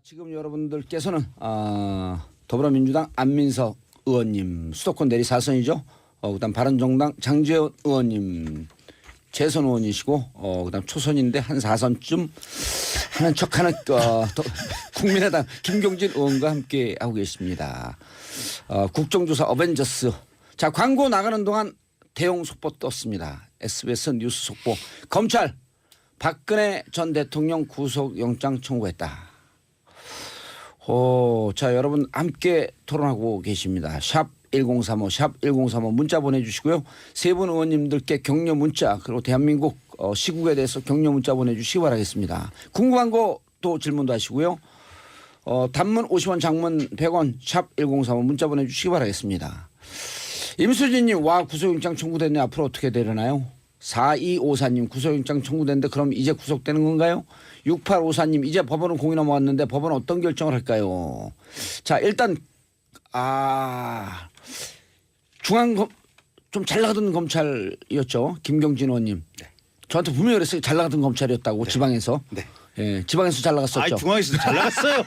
지금 여러분들께서는 더불어민주당 안민석 의원님 수도권 내리 4선이죠. 그다음 바른정당 장제원 의원님 재선 의원이시고 그다음 초선인데 한 4선쯤 하는 척하는 국민의당 김경진 의원과 함께 하고 계십니다. 국정조사 어벤져스. 자, 광고 나가는 동안 대형 속보 떴습니다. SBS 뉴스 속보. 검찰 박근혜 전 대통령 구속영장 청구했다. 자, 여러분 함께 토론하고 계십니다. 샵 1035, 샵 1035 문자 보내주시고요. 세 분 의원님들께 격려 문자 그리고 대한민국 시국에 대해서 격려 문자 보내주시기 바라겠습니다. 궁금한 거 또 질문도 하시고요. 단문 50원 장문 100원 샵 1035 문자 보내주시기 바라겠습니다. 임수진님 와 구속영장 청구됐네. 앞으로 어떻게 되려나요? 4254님 구속영장 청구됐는데 그럼 이제 구속되는 건가요? 6854님 이제 법원은 공이 넘어왔는데 법원은 어떤 결정을 할까요? 자, 일단 중앙검 좀 잘 나가던 검찰이었죠. 김경진 의원님. 네. 저한테 분명히 그랬어요. 잘 나가던 검찰이었다고. 네. 지방에서. 네. 예, 지방에서 잘 나갔었죠. 중앙에서 잘 나갔어요.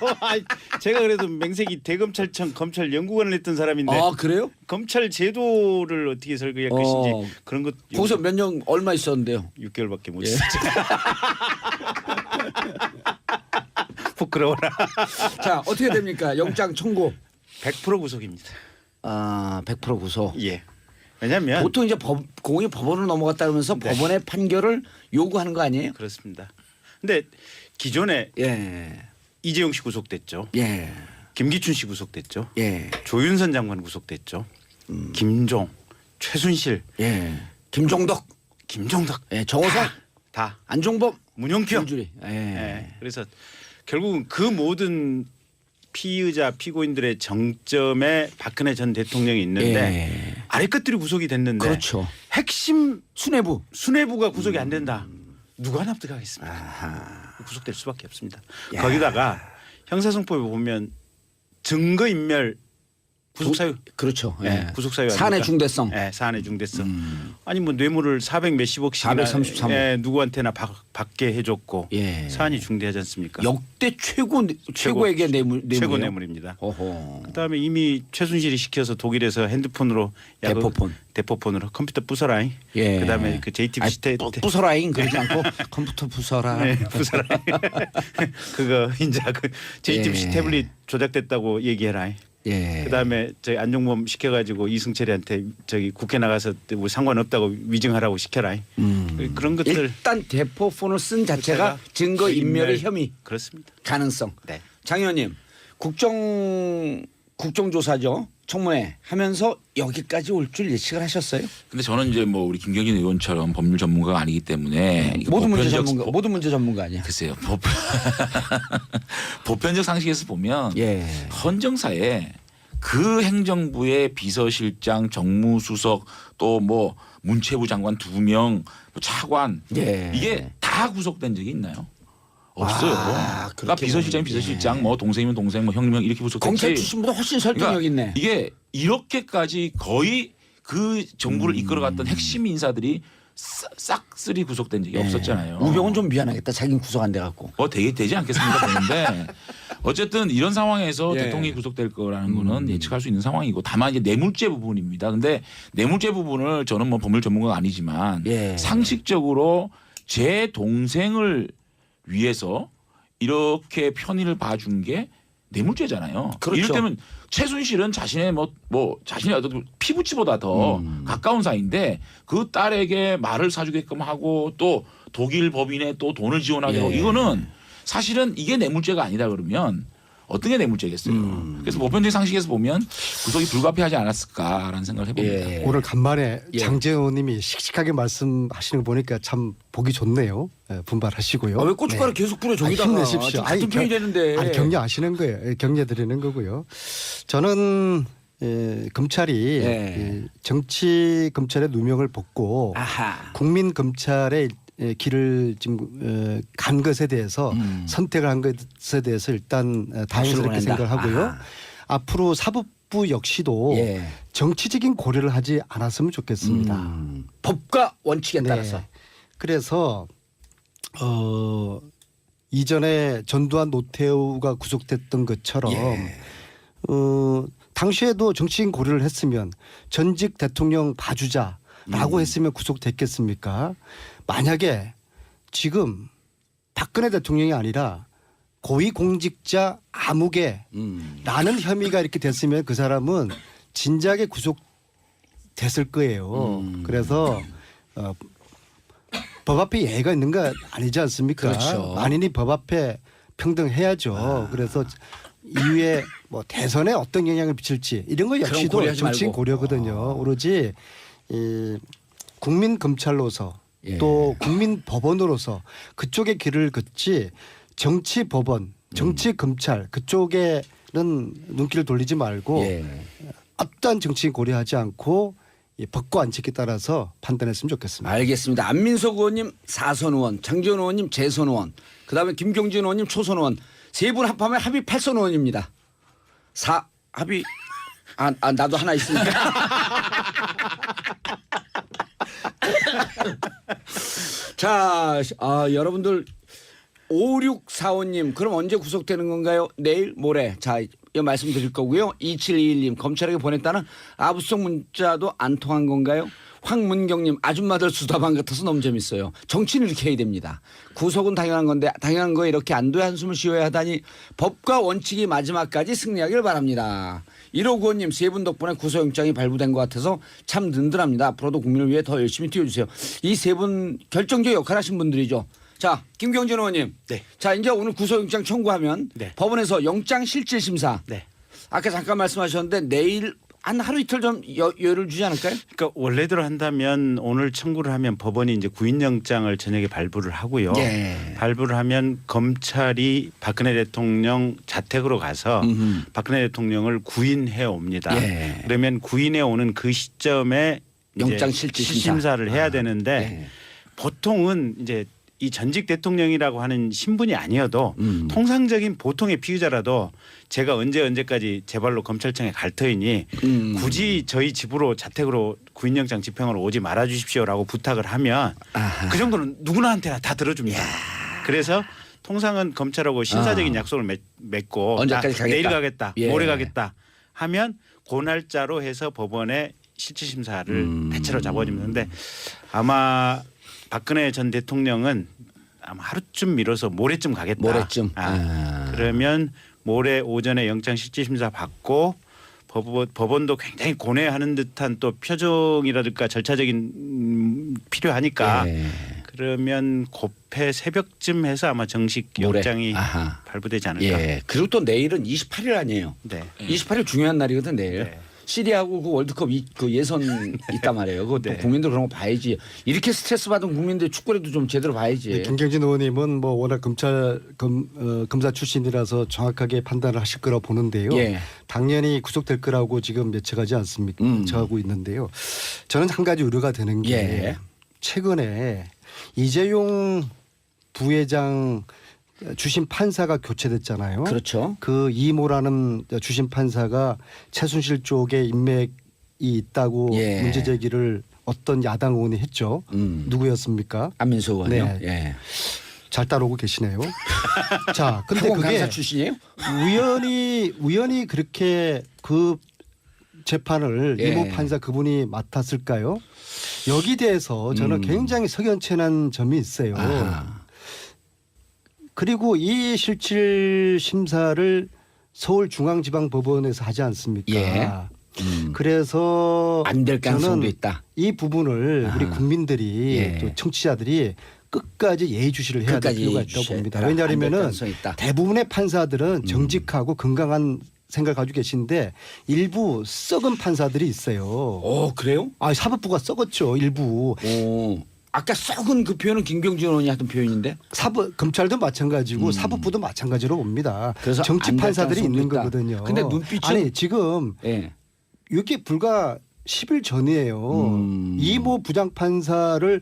제가 그래도 맹색이 대검찰청 검찰연구관을 했던 사람인데. 그래요? 검찰 제도를 어떻게 설계할 것인지 그런 것. 거기서 몇 년 얼마 있었는데요? 6개월밖에 못 있었죠. 부끄러워라. 자, 어떻게 됩니까? 영장 청구. 100% 구속입니다. 100% 구속. 예. 왜냐하면 보통 이제 공이 법원으로 넘어갔다 그러면서 네. 법원의 판결을 요구하는 거 아니에요? 그렇습니다. 근데 기존에 예. 이재용 씨 구속됐죠. 예. 김기춘 씨 구속됐죠. 예. 조윤선 장관 구속됐죠. 김종, 최순실, 예. 김종덕, 김종덕, 예. 정호성, 다 안종범, 문용표. 김주리. 예. 예. 그래서 결국은 그 모든 피의자 피고인들의 정점에 박근혜 전 대통령이 있는데 예. 아래 것들이 구속이 됐는데 그렇죠. 핵심 수뇌부가 구속이 안 된다. 누가 납득하겠습니까? 아하. 구속될 수밖에 없습니다. 야. 거기다가 형사성법에 보면 증거인멸 구속사유. 그렇죠. 예. 예. 구속사유 사안의 아닙니까? 중대성. 예, 사안의 중대성. 아니 뭐 뇌물을 400 몇십억씩이나 433억. 예, 누구한테나 받게 해줬고 예. 사안이 중대하지 않습니까? 역대 최고에게 뇌물. 최고 뇌물입니다. 어허. 그다음에 이미 최순실이 시켜서 독일에서 핸드폰으로 대포폰으로 컴퓨터 부숴라잉. 예. 그다음에 그 JTBC 부숴라잉 그러지 않고 컴퓨터 부숴라. 네, 부숴라잉. 그거 이제 그 JTBC 예. 태블릿 조작됐다고 얘기해라잉. 예. 그다음에 저희 안종범 시켜가지고 이승철이한테 저기 국회 나가서 뭐 상관없다고 위증하라고 시켜라잉. 그런 것들. 일단 대포폰을 쓴 자체가 증거 인멸의 혐의. 그렇습니다. 가능성. 네. 장 의원님 국정조사죠. 청문회 하면서 여기까지 올 줄 예측을 하셨어요? 근데 저는 이제 뭐 우리 김경진 의원처럼 법률 전문가가 아니기 때문에 모든 문제 전문가 아니야. 글쎄요. 보편적 상식에서 보면 예. 헌정사에 그 행정부의 비서실장, 정무수석 또 뭐 문체부 장관 2명, 차관 예. 이게 다 구속된 적이 있나요? 없어요. 그러니까 비서실장, 비서실장, 뭐 동생이면 동생, 뭐 형이면 이렇게 구속됐지. 검찰 출신보다 훨씬 설득력 있네. 이게 이렇게까지 거의 그 정부를 이끌어갔던 핵심 인사들이 싹쓸이 구속된 적이 없었잖아요. 우병은 좀 미안하겠다. 자기는 구속 안 돼갖고. 되지 않겠습니까 보는데 어쨌든 이런 상황에서 예. 대통령이 구속될 거라는 거는 예측할 수 있는 상황이고 다만 이제 뇌물죄 부분입니다. 근데 뇌물죄 부분을 저는 뭐 법률 전문가가 아니지만 예. 상식적으로 제 동생을 위해서 이렇게 편의를 봐준 게 뇌물죄잖아요. 그렇죠. 이를테면 최순실은 자신의 자신의 어떤 피부치보다 더 가까운 사이인데 그 딸에게 말을 사주게끔 하고 또 독일 법인에 또 돈을 지원하게 하고 이거는 사실은 이게 뇌물죄가 아니다 그러면 어떤 게 뇌물죄겠어요. 그래서 보편적인 상식에서 보면 구속이 불가피하지 않았을까라는 생각을 해봅니다. 예. 오늘 간만에 예. 장제원 의원님이 씩씩하게 말씀하시는 거 보니까 참 보기 좋네요. 분발하시고요. 왜 고춧가루 계속 뿌려 저기다가. 힘내십시오. 같은 편이 되는데. 아니, 격려하시는 거예요. 격려 드리는 거고요. 저는 검찰이 예. 정치 검찰의 누명을 벗고 아하. 국민 검찰의 길을 지금 간 것에 대해서 선택을 한 것에 대해서 일단 다행스럽게 보낸다. 생각하고요. 아하. 앞으로 사법부 역시도 예. 정치적인 고려를 하지 않았으면 좋겠습니다. 법과 원칙에 네. 따라서. 그래서 이전에 전두환 노태우가 구속됐던 것처럼 예. 당시에도 정치인 고려를 했으면 전직 대통령 봐주자라고 했으면 구속됐겠습니까? 만약에 지금 박근혜 대통령이 아니라 고위공직자 아무개라는 혐의가 이렇게 됐으면 그 사람은 진작에 구속됐을 거예요. 그래서 법 앞에 예의가 있는 거 아니지 않습니까? 그렇죠. 만인이 법 앞에 평등해야죠. 그래서 이후에 뭐 대선에 어떤 영향을 미칠지 이런 거 그런 역시도 고려하지 정치인 말고. 고려거든요. 오로지 이 국민 검찰로서 예. 또 국민 법원으로서 그쪽의 길을 걷지 정치 법원, 정치 검찰 그쪽에는 눈길을 돌리지 말고 예. 어떠한 정치인 고려하지 않고 이 법과 원칙에 따라서 판단했으면 좋겠습니다. 알겠습니다. 안민석 의원님 사선 의원, 장지원 의원님 재선 의원, 그다음에 김경진 의원님 초선 의원 세 분 합하면 합의 8선 의원입니다. 합의 나도 하나 있습니다. 자, 여러분들 5645님 그럼 언제 구속되는 건가요? 내일 모레. 자, 이 말씀드릴 거고요. 2721님 검찰에게 보냈다는 아부성 문자도 안 통한 건가요? 황문경님 아줌마들 수다방 같아서 너무 재밌어요. 정치는 이렇게 해야 됩니다. 구속은 당연한 건데 당연한 거에 이렇게 안도의 한숨을 쉬어야 하다니 법과 원칙이 마지막까지 승리하길 바랍니다. 1호구원님 세 분 덕분에 구속영장이 발부된 것 같아서 참 든든합니다. 앞으로도 국민을 위해 더 열심히 뛰어주세요. 이 세 분 결정적 역할 하신 분들이죠. 자, 김경진 의원님. 네. 자, 이제 오늘 구속영장 청구하면 네. 법원에서 영장 실질심사. 네. 아까 잠깐 말씀하셨는데 내일 한 하루 이틀 좀 여유를 주지 않을까요? 그러니까 원래대로 한다면 오늘 청구를 하면 법원이 이제 구인영장을 저녁에 발부를 하고요. 예. 발부를 하면 검찰이 박근혜 대통령 자택으로 가서 박근혜 대통령을 구인해 옵니다. 예. 그러면 구인해 오는 그 시점에 이제 영장 실질심사. 실심사를 해야 되는데 예. 보통은 이제 이 전직 대통령이라고 하는 신분이 아니어도 통상적인 보통의 피의자라도 제가 언제까지 제 발로 검찰청에 갈 터이니 굳이 저희 집으로 자택으로 구인영장 집행으로 오지 말아 주십시오라고 부탁을 하면 아하. 그 정도는 누구나한테나 다 들어줍니다. 그래서 통상은 검찰하고 신사적인 약속을 맺고 언제까지 나 가겠다. 내일 가겠다, 예. 모레 가겠다 하면 그 날짜로 해서 법원에 실질심사를 대체로 잡아주는데 아마 박근혜 전 대통령은 아마 하루쯤 미뤄서 모레쯤 가겠다. 모레쯤. 그러면 모레 오전에 영장 실질심사 받고 법원도 굉장히 고뇌하는 듯한 또 표정이라든가 절차적인 필요하니까 예. 그러면 고패 새벽쯤 해서 아마 정식 모레. 영장이 아하. 발부되지 않을까. 예. 그리고 또 내일은 28일 아니에요. 네. 28일 중요한 날이거든 내일. 네. 시리아하고 그 월드컵 그 예선 있단 말이에요. 그것도 네. 국민들 그런 거 봐야지. 이렇게 스트레스 받은 국민들 축구라도 좀 제대로 봐야지. 김경진 의원님은 뭐 워낙 검사 출신이라서 정확하게 판단을 하실 거라고 보는데요. 예. 당연히 구속될 거라고 지금 예측하지 않습니까? 예측하고 있는데요. 저는 한 가지 우려가 되는 게 예. 최근에 이재용 부회장 주심 판사가 교체됐잖아요. 그렇죠. 그 이모라는 주심 판사가 최순실 쪽에 인맥이 있다고 예. 문제 제기를 어떤 야당 의원이 했죠. 누구였습니까? 안민석 의원이요. 네. 예. 잘 따라오고 계시네요. 자, 근데 표본 그게 강사 출신이에요? 우연히 그렇게 그 재판을 예. 이모 판사 그분이 맡았을까요? 여기 대해서 저는 굉장히 석연치한 점이 있어요. 아하. 그리고 이 실질 심사를 서울중앙지방법원에서 하지 않습니까? 예. 그래서 안 될 가능성도 저는 있다. 이 부분을 우리 국민들이 예. 또 청취자들이 끝까지 예의주시를 해야 될 끝까지 필요가 있다고 예의주시해야 봅니다. 되라. 안될 왜냐하면은 가능성이 있다. 대부분의 판사들은 정직하고 건강한 생각을 가지고 계신데 일부 썩은 판사들이 있어요. 오, 그래요? 사법부가 썩었죠. 일부. 오. 아까 썩은 그 표현은 김경진 의원이 하던 표현인데. 검찰도 마찬가지고 사법부도 마찬가지로 봅니다. 그래서 정치 안될 판사들이 가능성도 있는 있다. 거거든요. 근데 눈빛은 아니 지금 예. 이게 불과 10일 전이에요. 이모 부장판사를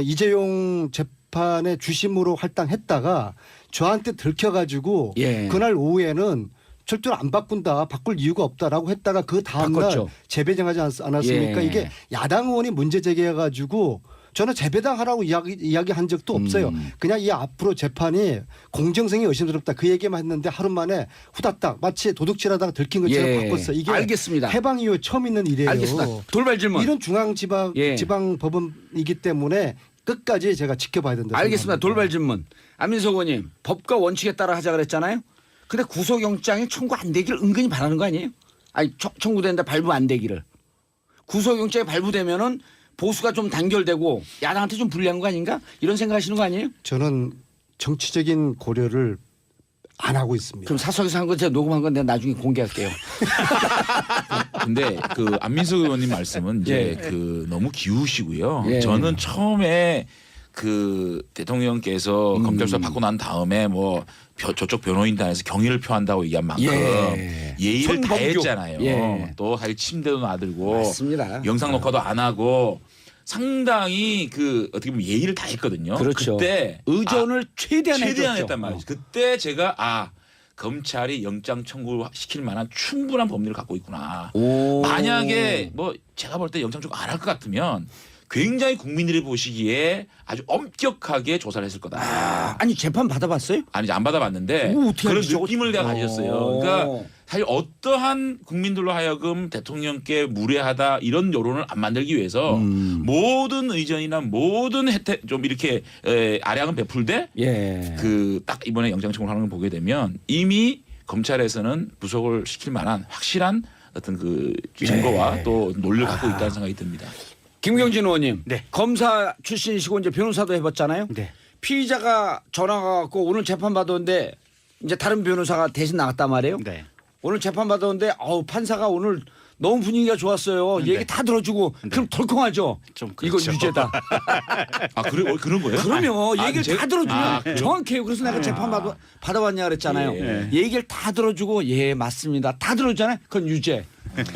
이재용 재판의 주심으로 할당했다가 저한테 들켜가지고 예. 그날 오후에는 절대로 안 바꾼다. 바꿀 이유가 없다라고 했다가 그 다음날 바꿨죠. 재배정하지 않았습니까? 예. 이게 야당 의원이 문제 제기해가지고 저는 재배당하라고 이야기한 적도 없어요. 그냥 이 앞으로 재판이 공정성이 의심스럽다 그 얘기만 했는데 하루 만에 후다닥 마치 도둑질하다가 들킨 것처럼 예. 바꿨어. 이게 알겠습니다. 해방 이후 처음 있는 일이에요. 알겠습니다. 돌발 질문. 이런 중앙지방 예. 지방법원이기 때문에 끝까지 제가 지켜봐야 된다. 알겠습니다. 돌발 질문. 안민석 의원님 법과 원칙에 따라 하자 그랬잖아요. 근데 구속영장이 청구 안 되기를 은근히 바라는 거 아니에요? 아니 청구된다 발부 안 되기를. 구속영장이 발부되면은 보수가 좀 단결되고 야당한테 좀 불리한 거 아닌가? 이런 생각하시는 거 아니에요? 저는 정치적인 고려를 안 하고 있습니다. 그럼 사석에서 한 거 제가 녹음한 건 내가 나중에 공개할게요. 근데 그 안민석 의원님 말씀은 이제 예. 그 너무 기우시고요. 예. 저는 처음에 그 대통령께서 검찰 수사 받고 난 다음에 뭐 저쪽 변호인단에서 경의를 표한다고 얘기한 만큼 예의를 손범규. 다했잖아요. 예. 또 사실 침대도 놔들고 맞습니다. 영상 녹화도 안 하고 상당히 그 어떻게 보면 예의를 다했거든요. 그렇죠. 그때 의존을 최대한 최대한 해줬죠. 했단 말이죠. 그때 제가 검찰이 영장 청구 시킬 만한 충분한 법리를 갖고 있구나. 오. 만약에 뭐 제가 볼 때 영장 청구 안 할 것 같으면 굉장히 국민들이 보시기에 아주 엄격하게 조사를 했을 거다. 아니 재판 받아봤어요? 아니 이제 안 받아봤는데 오, 어떻게 그런 알지? 느낌을 내가 가졌어요. 그러니까 사실 어떠한 국민들로 하여금 대통령께 무례하다 이런 여론을 안 만들기 위해서 모든 의전이나 모든 혜택 좀 이렇게 아량은 베풀되 예. 그 딱 이번에 영장 청구를 하는 걸 보게 되면 이미 검찰에서는 구속을 시킬 만한 확실한 어떤 그 증거와 또 논리를 갖고 있다는 생각이 듭니다. 김경진 의원님, 네. 검사 출신이시고 이제 변호사도 해봤잖아요. 네. 피의자가 전화가 왔고 오늘 재판 받았는데 이제 다른 변호사가 대신 나갔단 말이에요. 네. 오늘 재판 받았는데 판사가 오늘 너무 분위기가 좋았어요. 네. 얘기 다 들어주고 그럼 덜컹하죠. 좀 이거 그렇죠. 유죄다. 그래 그런 거예요? 그러면 얘기를 제가- 다 들어주면 그래요? 정확해요. 그래서 내가 재판 받아왔냐 그랬잖아요. 예. 얘기를 다 들어주고 예 맞습니다. 다 들어주잖아요. 그건 유죄.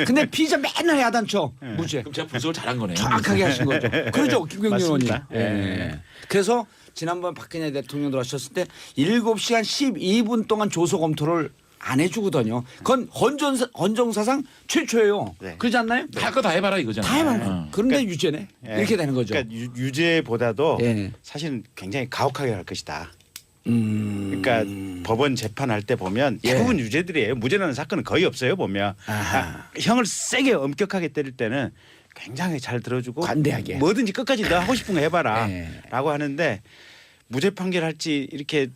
근데 피의자 맨날 야단쳐 무죄. 그럼 제가 분석을 잘한 거네요. 정확하게 하신 거죠. 그러죠. 김경진 의원님. 맞습니다. 예. 그래서 지난번 박근혜 대통령 들어가셨을 때 7시간 12분 동안 조서 검토를 안 해주거든요. 그건 헌정사상 최초예요. 네. 그러지 않나요? 할 거 다 해봐라 이거잖아요. 다 해봐요. 그런데 유죄네. 예. 이렇게 되는 거죠. 그러니까 유죄보다도 예. 사실은 굉장히 가혹하게 할 것이다. 음. 그러니까 법원 재판할 때 보면 예. 대부분 유죄들이에요. 무죄라는 사건은 거의 없어요. 보면 형을 세게 엄격하게 때릴 때는 굉장히 잘 들어주고 관대하게. 뭐든지 끝까지 너 하고 싶은 거 해봐라 예. 라고 하는데 무죄 판결할지 이렇게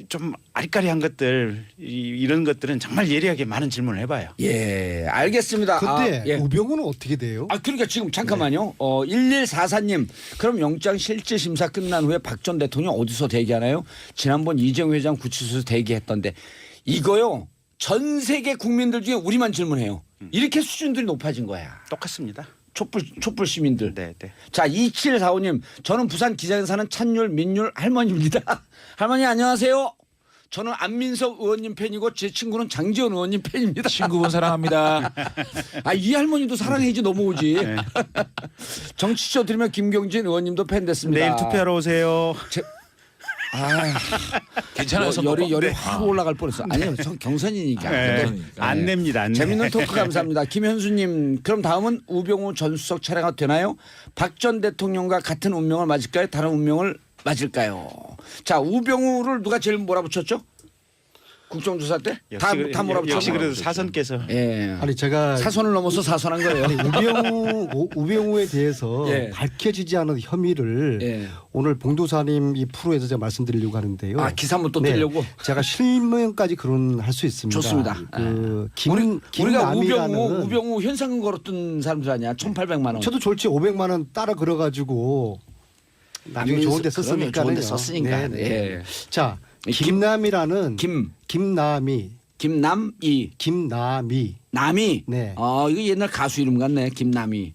좀 아리까리한 것들 이런 것들은 정말 예리하게 많은 질문을 해봐요. 예, 알겠습니다. 근데 예. 우병우는 어떻게 돼요? 그러니까 지금 잠깐만요. 1144님. 그럼 영장 실질 심사 끝난 후에 박 전 대통령 어디서 대기하나요? 지난번 이재용 회장 구치소에서 대기했던데 이거요. 전 세계 국민들 중에 우리만 질문해요. 이렇게 수준들이 높아진 거야. 똑같습니다. 촛불 시민들. 네, 네. 자, 2745님. 저는 부산 기장에 사는 찬율 민율 할머니입니다. 할머니 안녕하세요. 저는 안민석 의원님 팬이고 제 친구는 장지원 의원님 팬입니다. 친구분 사랑합니다. 이 할머니도 사랑해지 넘어오지. 정치쇼 들으면 김경진 의원님도 팬 됐습니다. 내일 투표하러 오세요. 괜찮아요. 열이 확 올라갈 뻔했어. 아니요, 경선이니까. 네. 근데 안 냅니다. 안 내. 재밌는 토크 감사합니다. 김현수님, 그럼 다음은 우병우 전 수석 차례가 되나요? 박 전 대통령과 같은 운명을 맞을까요? 다른 운명을 맞을까요? 자, 우병우를 누가 제일 몰아붙였죠? 국정조사 때? 다 몰아붙였죠? 역시 그래도 사선께서 예. 아니 제가 사선을 넘어서 사선한 거예요. 우병우에 대해서 예. 밝혀지지 않은 혐의를 예. 오늘 봉도사님 이 프로에서 제가 말씀드리려고 하는데요. 기사 한번 또 네, 뜨려고? 제가 실명까지 거론할 수 있습니다. 좋습니다. 우리가 우병우 현상금 걸었던 사람들 아니야? 1,800만 원. 저도 졸지 500만 원 따라 걸어가지고 나중에 좋은 데 썼으니까. 좋은 데 썼으니까. 네. 예. 자, 김남이라는 김남이 남이. 네. 이거 옛날 가수 이름 같네. 김남이.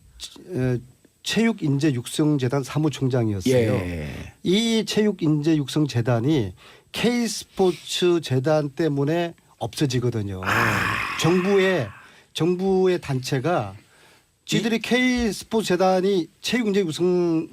체육인재육성재단 사무총장이었어요. 예. 이 체육인재육성재단이 K스포츠재단 때문에 없어지거든요. 정부의 단체가 지들이 K스포츠재단이 체육인재육성이지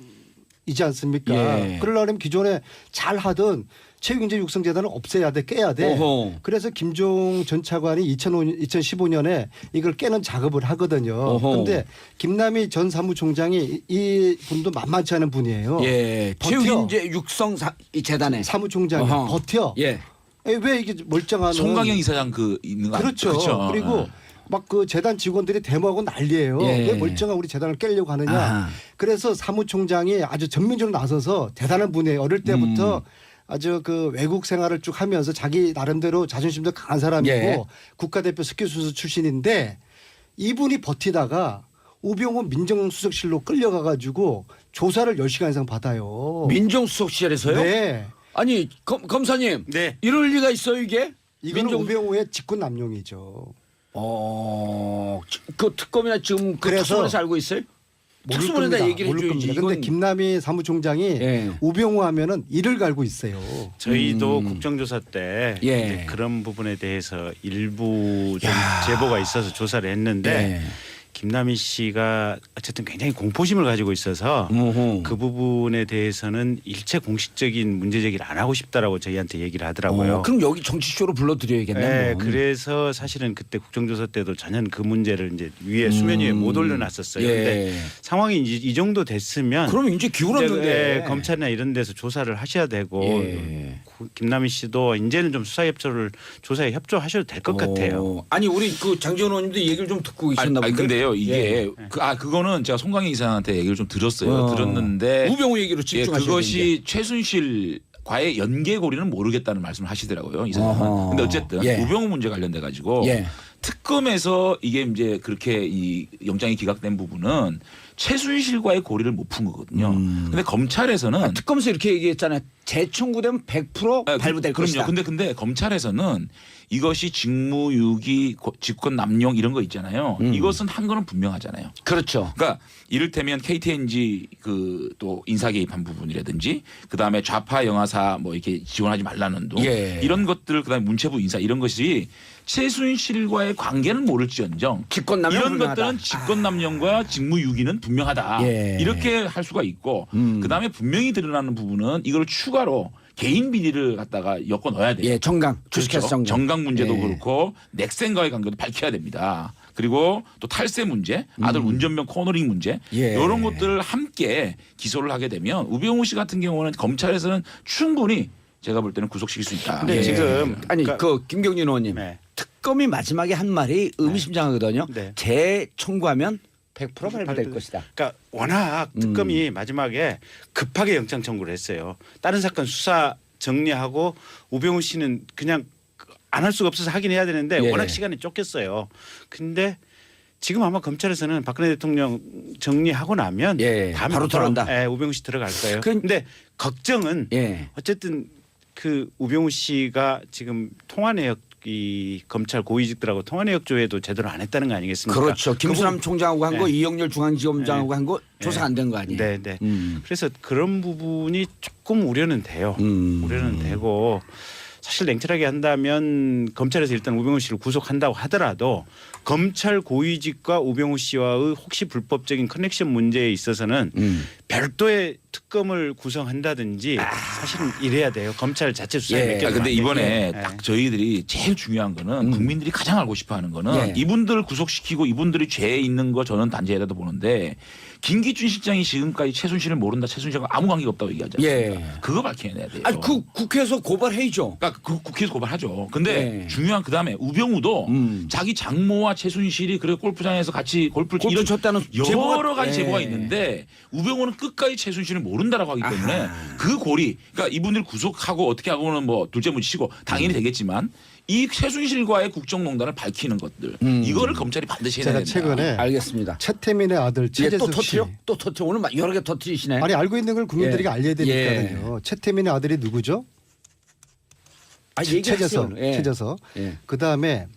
않습니까? 예. 그러려면 기존에 잘 하던 체육인재육성재단을 없애야 돼, 깨야 돼. 어허. 그래서 김종 전 차관이 2015년에 이걸 깨는 작업을 하거든요. 그런데 김남희 전 사무총장이 이 분도 만만치 않은 분이에요. 예. 버텨. 체육인재 육성 재단에 사무총장이 어허. 버텨. 예. 왜 이게 멀쩡한 송강영 이사장 그 있는 거 그렇죠. 그렇죠. 그리고 막 그 재단 직원들이 데모하고 난리예요. 예. 왜 멀쩡한 우리 재단을 깨려고 하느냐. 아하. 그래서 사무총장이 아주 전면적으로 나서서 대단한 분이에요. 어릴 때부터 아주 그 외국 생활을 쭉 하면서 자기 나름대로 자존심도 강한 사람이고 예. 국가대표 스키수수 출신인데 이분이 버티다가 우병우 민정수석실로 끌려가가지고 조사를 10시간 이상 받아요. 민정수석실에서요? 네. 아니 검사님 네. 이럴 리가 있어요 이게? 이건 우병우의 직권남용이죠. 그 특검이나 지금 그 그래서 특수본에서 알고 있어요? 특수본에다 얘기를 해줘야지. 그런데 이건 김남희 사무총장이 예. 우병우 하면은 이를 갈고 있어요. 저희도 국정조사 때 예. 이제 그런 부분에 대해서 일부 좀 제보가 있어서 조사를 했는데 예. 김남희 씨가 어쨌든 굉장히 공포심을 가지고 있어서 어허. 그 부분에 대해서는 일체 공식적인 문제 제기를 안 하고 싶다라고 저희한테 얘기를 하더라고요. 그럼 여기 정치쇼로 불러드려야겠네. 네, 뭐. 그래서 사실은 그때 국정조사 때도 전혀 그 문제를 이제 위에 수면 위에 못 올려놨었어요. 예. 근데 상황이 이 정도 됐으면 그럼 이제 기울었는데. 검찰이나 이런 데서 조사를 하셔야 되고 예. 김남희 씨도 이제는 좀 수사 협조를 조사에 협조하셔도 될 것 같아요. 아니 우리 그 장지원 의원님도 얘기를 좀 듣고 계셨나 아니 본데. 근데요 이게 예. 그거는 제가 송강영 이사한테 얘기를 좀 들었어요. 어. 들었는데 우병우 얘기로 예, 집중하셔야 그것이 최순실과의 연계고리는 모르겠다는 말씀을 하시더라고요. 이사장은. 어허. 근데 어쨌든 예. 우병우 문제 관련돼 가지고 예. 특검에서 이게 이제 그렇게 이 영장이 기각된 부분은 최순실과의 고리를 못 푼 거거든요. 근데 검찰에서는 특검에서 이렇게 얘기했잖아요. 재청구되면 100% 발부될 그럼요. 것이다. 근데 검찰에서는 이것이 직무유기, 직권 남용 이런 거 있잖아요. 이것은 한 거는 분명하잖아요. 그렇죠. 그러니까 이를테면 KTNG 그 또 인사 개입한 부분이라든지 그다음에 좌파 영화사 뭐 이렇게 지원하지 말라는 둥 예. 이런 것들 그다음에 문체부 인사 이런 것이 최순실과의 관계는 모를지언정 직권남용 이런 분명하다. 것들은 직권남용과 직무유기는 분명하다. 예. 이렇게 할 수가 있고 그다음에 분명히 드러나는 부분은 이걸 추가로 개인 비리를 갖다가 엮어 넣어야 돼요. 예, 정강 주식회사 그렇죠. 정강. 정강 문제도 예. 그렇고 넥센과의 관계도 밝혀야 됩니다. 그리고 또 탈세 문제, 아들 운전병 코너링 문제 예. 이런 것들을 함께 기소를 하게 되면 우병우 씨 같은 경우는 검찰에서는 충분히 제가 볼 때는 구속시킬 수 있다. 근데 예. 지금 아니 그러니까- 그 김경진 의원님 네. 특검이 마지막에 한 말이 의미심장하거든요. 네. 재청구하면 100% 발부될 것이다. 그러니까 워낙 특검이 마지막에 급하게 영장 청구를 했어요. 다른 사건 수사 정리하고 우병우 씨는 그냥 안 할 수가 없어서 하긴 해야 되는데 예. 워낙 시간이 쫓겼어요. 근데 지금 아마 검찰에서는 박근혜 대통령 정리하고 나면 예, 다음에 바로 들어간다. 예, 우병우 씨 들어갈 거예요. 그- 근데 걱정은 예. 어쨌든 그 우병우 씨가 지금 통화내역 이 검찰 고위직들하고 통화내역 조회도 제대로 안 했다는 거 아니겠습니까? 그렇죠. 김수남 총장하고 한 거, 네. 이영렬 중앙지검장하고 한 거 조사 안 된 거 아니에요? 네, 네. 그래서 그런 부분이 조금 우려는 돼요. 우려는 되고 사실 냉철하게 한다면 검찰에서 일단 우병우 씨를 구속한다고 하더라도 검찰 고위직과 우병우 씨와의 혹시 불법적인 커넥션 문제에 있어서는 별도의 특검을 구성한다든지 사실은 이래야 돼요. 검찰 자체 수사에 예. 맡겨도 근데 안 이번에 되고. 딱 저희들이 제일 중요한 거는 국민들이 가장 알고 싶어 하는 거는 예. 이분들을 구속시키고 이분들이 죄에 있는 거 저는 단죄해라도 보는데 김기춘 실장이 지금까지 최순실을 모른다. 최순실과 아무 관계가 없다고 얘기하지 않습니까? 예. 그거 밝혀내야 돼요. 아니 그 국회에서 고발해야죠. 그러니까 그 국회에서 고발하죠. 근데 예. 중요한 그다음에 우병우도 자기 장모와 최순실이 그래 골프장에서 같이 골프를 골프 쳤다는 제보가- 여러 가지 예. 제보가 있는데 우병우는 끝까지 최순실을 모른다라고 하기 때문에 그 고리 그러니까 이분들 구속하고 어떻게 하고는 뭐 둘째 문제 치고 당연히 되겠지만 이 최순실과의 국정농단을 밝히는 것들 이거를 검찰이 반드시 해야 제가 된다. 최근에 알겠습니다. 최태민의 아들 예, 또 최재석 씨. 터트려? 또 터트려. 오늘 막 여러 개 터트리시네. 아니 알고 있는 걸 국민들에게 예. 알려야 되니까요. 최태민의 아들이 누구죠? 아, 최재석. 예. 최재석. 예. 그다음에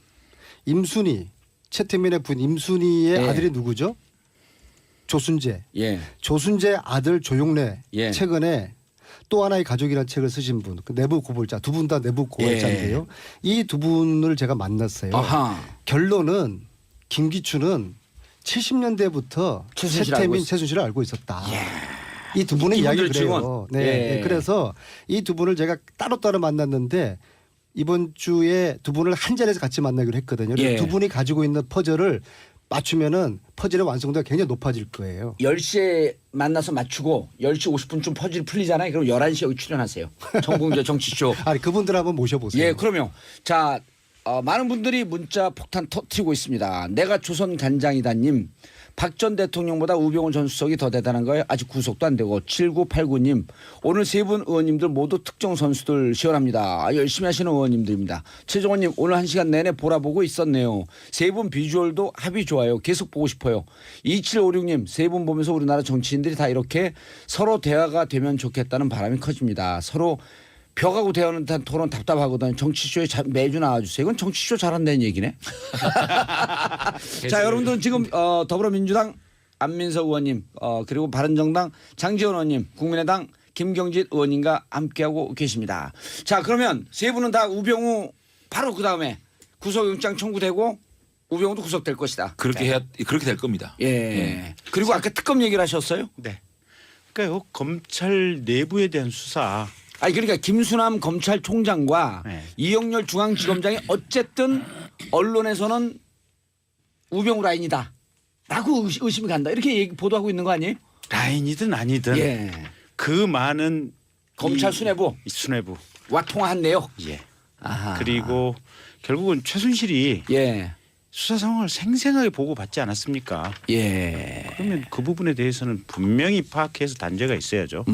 임순희. 최태민의 분 임순희의 예. 아들이 누구죠? 조순재. 예. 조순재 아들 조용래. 예. 최근에 또 하나의 가족이라는 책을 쓰신 분. 그 내부 고발자. 두 분 다 내부 고발자인데요. 이 두 분을 제가 만났어요. 아하. 결론은 김기춘은 70년대부터 최순실을 알고 최태민, 있- 최순실을 알고 있었다. 이 두 분의 이야기 이분들 그래요. 증언. 네. 예. 네. 그래서 이 두 분을 제가 따로따로 만났는데 이번 주에 두 분을 한 자리에서 같이 만나기로 했거든요. 그래서 예. 두 분이 가지고 있는 퍼즐을 맞추면은 퍼즐의 완성도가 굉장히 높아질 거예요. 10시에 만나서 맞추고 10시 50분쯤 퍼즐이 풀리잖아요. 그럼 11시에 여기 출연하세요. 정봉재 정치쇼. 아니 그분들 한번 모셔보세요. 예, 그러면 자 많은 분들이 문자 폭탄 터트리고 있습니다. 내가 조선 간장이다님. 박 전 대통령보다 우병우 전 수석이 더 대단한 거예요. 아직 구속도 안 되고 7989님. 오늘 세 분 의원님들 모두 특정 선수들 시원합니다. 열심히 하시는 의원님들입니다. 최종원님 오늘 1시간 내내 보라보고 있었네요. 세 분 비주얼도 합이 좋아요. 계속 보고 싶어요. 2756님 세 분 보면서 우리나라 정치인들이 다 이렇게 서로 대화가 되면 좋겠다는 바람이 커집니다. 서로 벽하고 대화는 토론 답답하거든요. 정치쇼에 매주 나와주세요. 이건 정치쇼 잘한다는 얘기네. 자, 여러분들은 지금 더불어민주당 안민석 의원님 그리고 바른정당 장지원 의원님 국민의당 김경진 의원님과 함께하고 계십니다. 자, 그러면 세 분은 다 우병우 바로 그다음에 구속영장 청구되고 우병우도 구속될 것이다. 그렇게 될 겁니다. 예. 그리고 아까 특검 얘기를 하셨어요? 네. 그러니까 검찰 내부에 대한 수사 아니 그러니까 김수남 검찰총장과 네. 이영렬 중앙지검장이 어쨌든 언론에서는 우병우 라인이다 라고 의심이 간다 이렇게 보도하고 있는 거 아니에요? 라인이든 아니든 예. 그 많은 검찰 수뇌부 수뇌부 와 통화한 내역. 예. 아하. 그리고 결국은 최순실이 예. 수사 상황을 생생하게 보고받지 않았습니까? 예. 그러면 그 부분에 대해서는 분명히 파악해서 단죄가 있어야죠.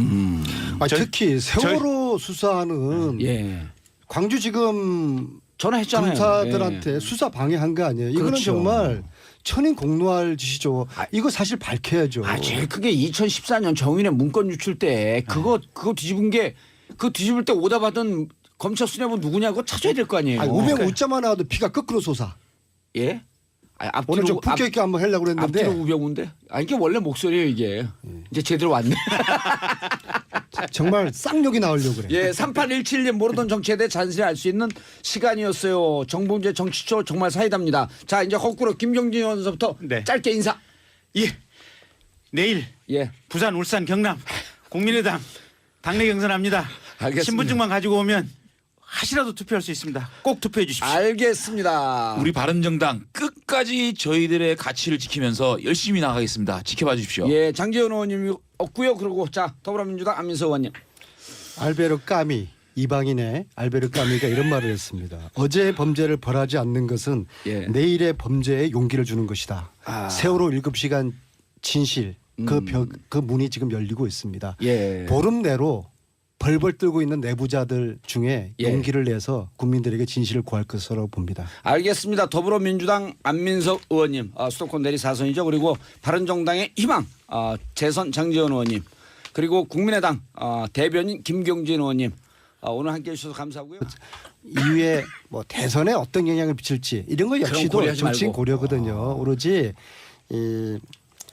특히 세월호 수사는 예. 광주지검 전화했잖아요. 검사들한테 예. 수사 방해한 거 아니에요. 이거는 그렇죠. 정말 천인공노할 짓이죠. 이거 사실 밝혀야죠. 제일 크게 2014년 정윤의 문건 유출 때 그거 뒤집은 게 그거 뒤집을 때 오다 받은 검찰 수뇌부 누구냐 그거 찾아야 될 거 아니에요. 아니, 우병우 웃자만 나와도 피가 거꾸로 솟아. 예? 아니, 오늘 좀 품격 있게 한번 하려고 그랬는데 앞뒤로 우병우인데? 아 이게 원래 목소리예요 이게. 이제 제대로 왔네. 정말 쌍욕이 나오려고 그래. 예, 3817님 모르던 정치에 대해 자세히 알 수 있는 시간이었어요. 정봉재 정치쇼 정말 사이다입니다. 자 이제 거꾸로 김경진 의원서부터 네. 짧게 인사. 예. 내일 예. 부산, 울산, 경남 국민의당 당내 경선합니다. 알겠습니다. 신분증만 가지고 오면 하시라도 투표할 수 있습니다. 꼭 투표해 주십시오. 알겠습니다. 우리 바른정당 끝까지 저희들의 가치를 지키면서 열심히 나가겠습니다. 지켜봐 주십시오. 예, 장재현 의원님이 없고요. 그리고 자 더불어민주당 안민석 의원님. 알베르 까미 이방인의 알베르 까미가 이런 말을 했습니다. 어제의 범죄를 벌하지 않는 것은 예. 내일의 범죄에 용기를 주는 것이다. 아. 세월호 7시간 진실 그 문이 지금 열리고 있습니다. 예. 보름 내로 벌벌 떨고 있는 내부자들 중에 예. 용기를 내서 국민들에게 진실을 구할 것으로 봅니다. 알겠습니다. 더불어민주당 안민석 의원님 수도권 내리 4선이죠. 그리고 바른정당의 희망 재선 장재원 의원님 그리고 국민의당 대변인 김경진 의원님 오늘 함께해 주셔서 감사하고요. 이후에 뭐 대선에 어떤 영향을 미칠지 이런 거 그런 역시도 고려하지 정치인 말고. 고려거든요. 오로지 이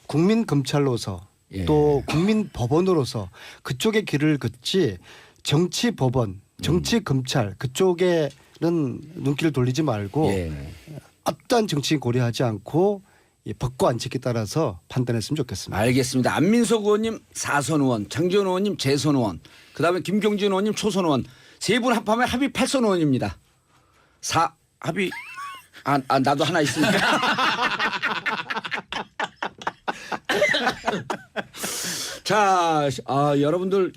국민 검찰로서 예. 또 국민 법원으로서 그쪽의 길을 걷지 정치 법원, 정치 검찰 그쪽에는 눈길을 돌리지 말고 예. 어떤 정치인 고려하지 않고 이 법과 안칙에 따라서 판단했으면 좋겠습니다. 알겠습니다. 안민석 의원님 4선 의원, 장재원 의원님 재선 의원, 그다음에 김경진 의원님 초선 의원 세 분 합하면 합의 8선 의원입니다. 합의 나도 하나 있으니까. 자, 여러분들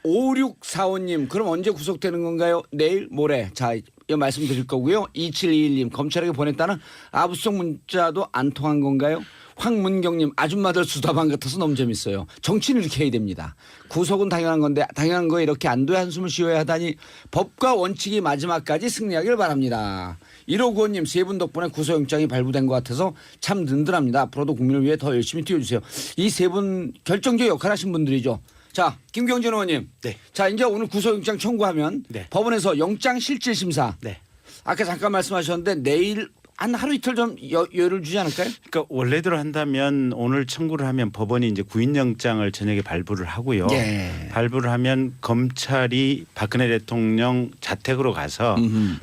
5645님 그럼 언제 구속되는 건가요? 내일 모레. 자, 이 말씀드릴 거고요. 2721님 검찰에게 보냈다는 아부성 문자도 안 통한 건가요? 황문경님 아줌마들 수다방 같아서 너무 재밌어요. 정치는 이렇게 해야 됩니다. 구속은 당연한 건데 당연한 거에 이렇게 안도의 한숨을 쉬어야 하다니 법과 원칙이 마지막까지 승리하길 바랍니다. 1595님 세 분 덕분에 구속영장이 발부된 것 같아서 참 든든합니다. 앞으로도 국민을 위해 더 열심히 뛰어주세요. 이 세 분 결정적 역할 하신 분들이죠. 자, 김경진 의원님. 네. 자, 이제 오늘 구속영장 청구하면 네. 법원에서 영장실질심사. 네. 아까 잠깐 말씀하셨는데 내일 한 하루 이틀 좀 여유를 주지 않을까요? 그러니까 원래대로 한다면 오늘 청구를 하면 법원이 이제 구인영장을 저녁에 발부를 하고요. 예. 발부를 하면 검찰이 박근혜 대통령 자택으로 가서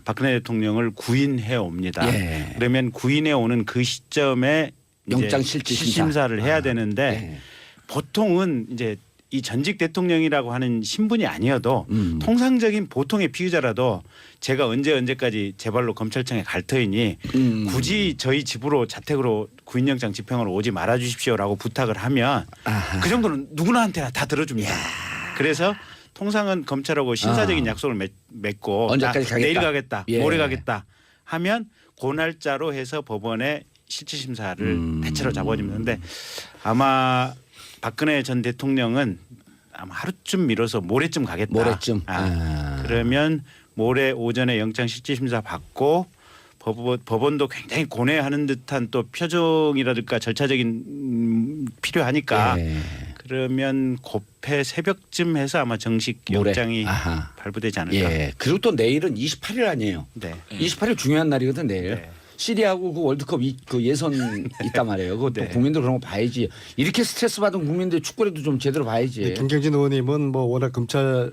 박근혜 대통령을 구인해 옵니다. 예. 그러면 구인해 오는 그 시점에 이제 영장실질심사. 실심사를 해야 되는데 예. 보통은 이제 이 전직 대통령이라고 하는 신분이 아니어도 통상적인 보통의 피의자라도 제가 언제까지 제 발로 검찰청에 갈 터이니 굳이 저희 집으로 자택으로 구인영장 집행으로 오지 말아 주십시오라고 부탁을 하면 그 정도는 누구나한테나 다 들어줍니다. 그래서 통상은 검찰하고 신사적인 약속을 맺고 언제까지 가겠다. 내일 가겠다, 예. 모레 가겠다 하면 그 날짜로 해서 법원에 실질심사를 대체로 잡아주는데 아마 박근혜 전 대통령은 아마 하루쯤 미뤄서 모레쯤 가겠다. 모레쯤. 그러면 모레 오전에 영장 실질심사 받고 법원도 굉장히 고뇌하는 듯한 또 표정이라든가 절차적인 필요하니까 예. 그러면 고패 새벽쯤 해서 아마 정식 모레. 영장이 아하. 발부되지 않을까. 예. 그리고 또 내일은 28일 아니에요. 네. 28일 중요한 날이거든 내일. 네. 시리아하고 그 월드컵 그 예선 있단 말이에요. 그것도 네. 국민들 그런 거 봐야지. 이렇게 스트레스 받은 국민들 축구라도 좀 제대로 봐야지. 네, 김경진 의원님은 뭐 워낙 검사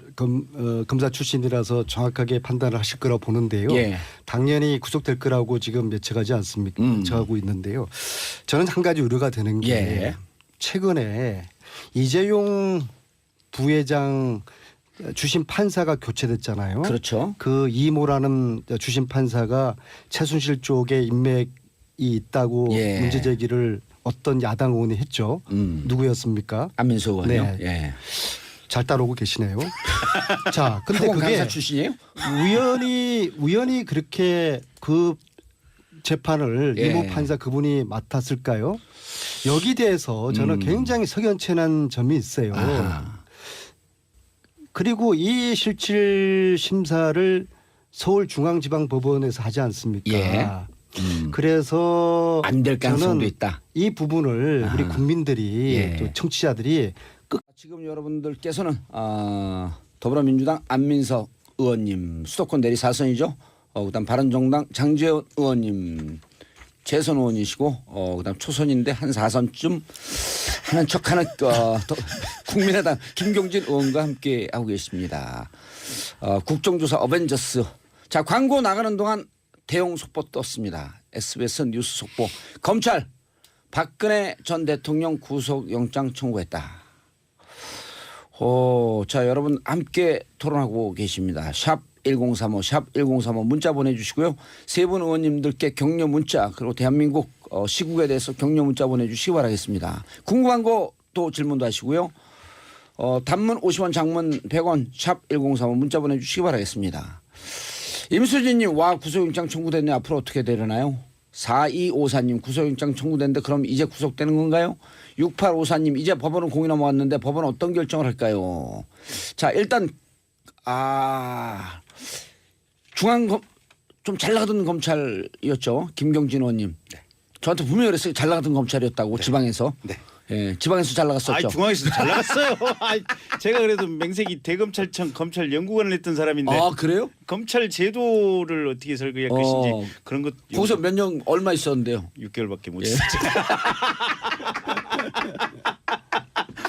출신이라서 정확하게 판단을 하실 거라고 보는데요. 예. 당연히 구속될 거라고 지금 예측하지 않습니까? 예측하고 있는데요. 저는 한 가지 우려가 되는 게 예. 최근에 이재용 부회장 주심 판사가 교체됐잖아요. 그렇죠. 그 이모라는 주심 판사가 최순실 쪽에 인맥이 있다고 예. 문제 제기를 어떤 야당 의원이 했죠. 누구였습니까? 안민석 의원이요. 네. 예. 잘 따라오고 계시네요. 자, 근데 학원 그게 강사 출신이에요? 우연히 그렇게 그 재판을 예. 이모 판사 그분이 맡았을까요? 여기 대해서 저는 굉장히 석연치는 점이 있어요. 아하. 그리고 이 실질 심사를 서울중앙지방법원에서 하지 않습니까? 예. 그래서 안 될 가능성도 저는 있다. 이 부분을 우리 국민들이 예. 또 청취자들이 지금 여러분들께서는 더불어민주당 안민석 의원님 수도권 내리 4선이죠. 그다음 바른정당 장재원 의원님 재선 의원이시고 그다음 초선인데 한 4선쯤 하는 척하는 국민의당 김경진 의원과 함께 하고 계십니다. 국정조사 어벤져스. 자, 광고 나가는 동안 대형 속보 떴습니다. SBS 뉴스 속보. 검찰 박근혜 전 대통령 구속영장 청구했다. 자, 여러분 함께 토론하고 계십니다. 샵 1035, 샵 1035 문자 보내주시고요. 세 분 의원님들께 격려 문자 그리고 대한민국 시국에 대해서 격려 문자 보내주시기 바라겠습니다. 궁금한 거 또 질문도 하시고요. 단문 50원 장문 100원 샵 1035 문자 보내주시기 바라겠습니다. 임수진님 와 구속영장 청구됐네. 앞으로 어떻게 되려나요? 4254님 구속영장 청구됐는데 그럼 이제 구속되는 건가요? 6854님 이제 법원은 공이 넘어왔는데 법원은 어떤 결정을 할까요? 자, 일단 중앙검 좀 잘 나가던 검찰이었죠. 김경진 의원님. 네. 저한테 분명히 그랬어요. 잘 나가던 검찰이었다고 지방에서. 네. 예, 지방에서 잘 나갔었죠. 중앙에서 잘 나갔어요. 제가 그래도 맹색이 대검찰청 검찰 연구관을 했던 사람인데 그래요? 검찰 제도를 어떻게 설계할 것인지 그런 것 거기서 몇 년 얼마 있었는데요? 6개월밖에 못 예. 있었죠.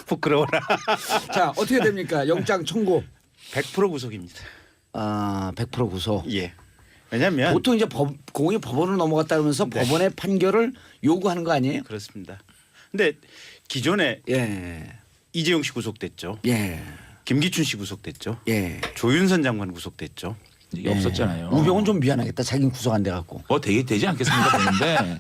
부끄러워라. 자, 어떻게 됩니까? 영장 청구. 100% 구속입니다. 100% 구속. 예. 왜냐하면 보통 이제 공이 법원으로 넘어갔다 그러면서 네. 법원의 판결을 요구하는 거 아니에요? 그렇습니다. 근데 기존에 예. 이재용 씨 구속됐죠. 예. 김기춘 씨 구속됐죠. 예. 조윤선 장관 구속됐죠. 이게 없었잖아요. 우병은 좀 미안하겠다. 자기는 구속 안 돼 갖고. 되지 않겠습니까 보는데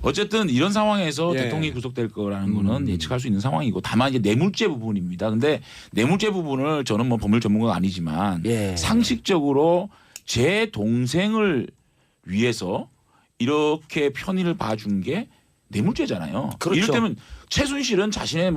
어쨌든 이런 상황에서 예. 대통령이 구속될 거라는 거는 예측할 수 있는 상황이고 다만 이제 뇌물죄 부분입니다. 근데 뇌물죄 부분을 저는 뭐 법률 전문가가 아니지만 예. 상식적으로 제 동생을 위해서 이렇게 편의를 봐준 게 뇌물죄잖아요. 그렇죠. 이를테면 최순실은 자신의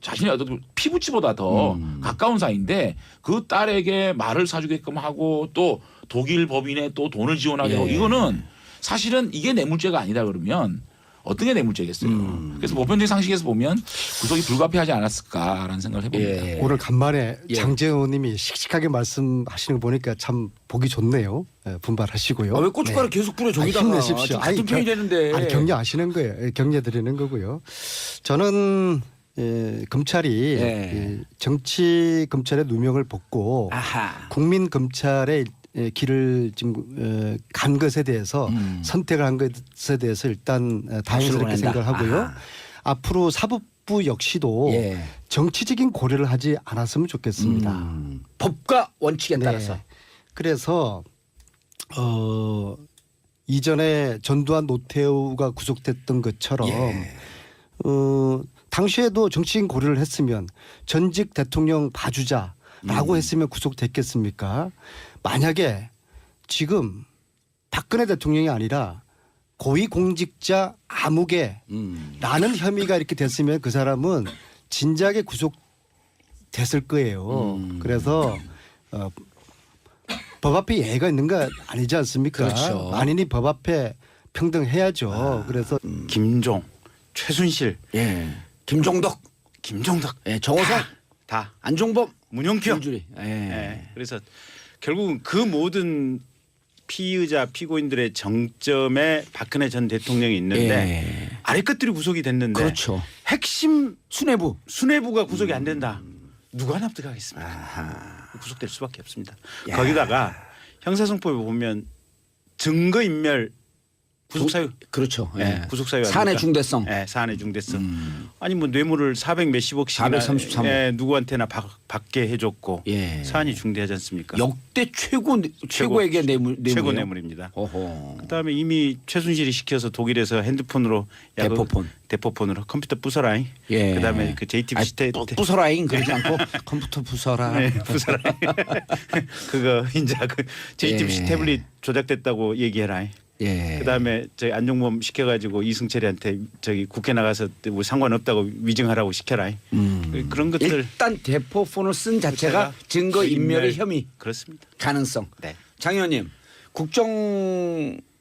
자신의 어떤 피부치보다 더 가까운 사이인데 그 딸에게 말을 사주게끔 하고 또 독일 법인에 또 돈을 지원하게 하고 예. 이거는 사실은 이게 뇌물죄가 아니다 그러면 어떤 게 뇌물죄겠어요. 그래서 보편적인 상식에서 보면 구속이 불가피하지 않았을까라는 생각을 해봅니다. 예. 오늘 간만에 예. 장재원 의원님이 씩씩하게 말씀하시는 거 보니까 참 보기 좋네요. 분발하시고요. 왜 고춧가루 계속 뿌려 저기다가. 힘내십시오. 같은 편이 되는데. 아니, 격려하시는 거예요. 격려 드리는 거고요. 저는 검찰이 예. 정치 검찰의 누명을 벗고 아하. 국민 검찰의 길을 지금 간 것에 대해서 선택을 한 것에 대해서 일단 다행스럽게 박수를 보낸다. 생각을 하고요. 아하. 앞으로 사법부 역시도 예. 정치적인 고려를 하지 않았으면 좋겠습니다. 법과 원칙에 네. 따라서. 그래서 이전에 전두환 노태우가 구속됐던 것처럼 당시에도 정치적인 고려를 했으면 전직 대통령 봐주자라고 했으면 구속됐겠습니까? 만약에 지금 박근혜 대통령이 아니라 고위공직자 아무개라는 혐의가 이렇게 됐으면 그 사람은 진작에 구속됐을 거예요. 그래서 법 앞에 예의가 있는 거 아니지 않습니까? 그렇죠. 만인이 법 앞에 평등해야죠. 그래서 김종, 최순실, 예. 김종덕, 김종덕, 예. 정호성, 다 안종범, 문용표. 김주리. 예. 예. 그래서 결국은 그 모든 피의자 피고인들의 정점에 박근혜 전 대통령이 있는데 예. 아래 것들이 구속이 됐는데 그렇죠. 핵심 수뇌부. 수뇌부가 구속이 안 된다. 누가 납득하겠습니까? 구속될 수밖에 없습니다. 거기다가 형사성법에 보면 증거인멸 구속사유. 그렇죠. 예, 예. 구속사유 사안의 아닙니까? 중대성. 예, 사안의 중대성. 아니 뭐 뇌물을 400 몇십억씩이나 433억. 예, 누구한테나 받게 해줬고 예. 사안이 중대하지 않습니까? 역대 최고액의 뇌물. 최고 뇌물입니다. 어허. 그다음에 이미 최순실이 시켜서 독일에서 핸드폰으로 야, 그 대포폰. 대포폰으로 컴퓨터 부숴라잉. 예. 그다음에 그 JTBC 때 부숴라잉 그러지 않고 컴퓨터 부숴라. 네, 부숴라. 그거 이제 그 JTBC 예. 태블릿 조작됐다고 얘기해라. 예. 그다음에 저희 안종범 시켜가지고 이승철이한테 저기 국회 나가서 뭐 상관없다고 위증하라고 시켜라. 그런 것들 일단 대포폰을 쓴 자체가 증거 인멸의 혐의 그렇습니다. 가능성. 네. 장 의원님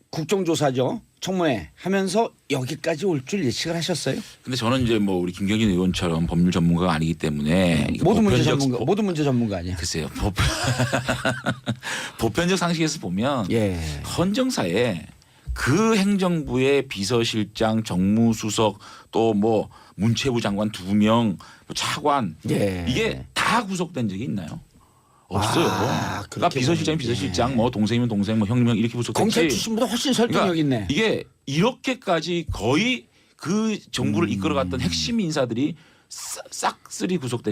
국정조사죠. 청문회 하면서 여기까지 올 줄 예측을 하셨어요? 근데 저는 이제 뭐 우리 김경진 의원처럼 법률 전문가가 아니기 때문에 이거 모든 문제 보편적- 전문가. 모든 문제 전문가 아니야. 글쎄요. 보편적 상식에서 보면 예. 헌정사에 그 행정부의 비서실장, 정무수석 또 뭐 문체부 장관 2명, 뭐 차관 예. 이게 다 구속된 적이 있나요? 없어요. 그러니까 그렇게 비서실장, 보면, 비서실장, 뭐 동생이면 동생, 뭐 형이면 이렇게 구속됐지. 검찰 출신보다 훨씬 설득력 있네. 이게 이렇게까지 거의 그 정부를 이끌어갔던 핵심 인사들이 싹쓸이 구속된.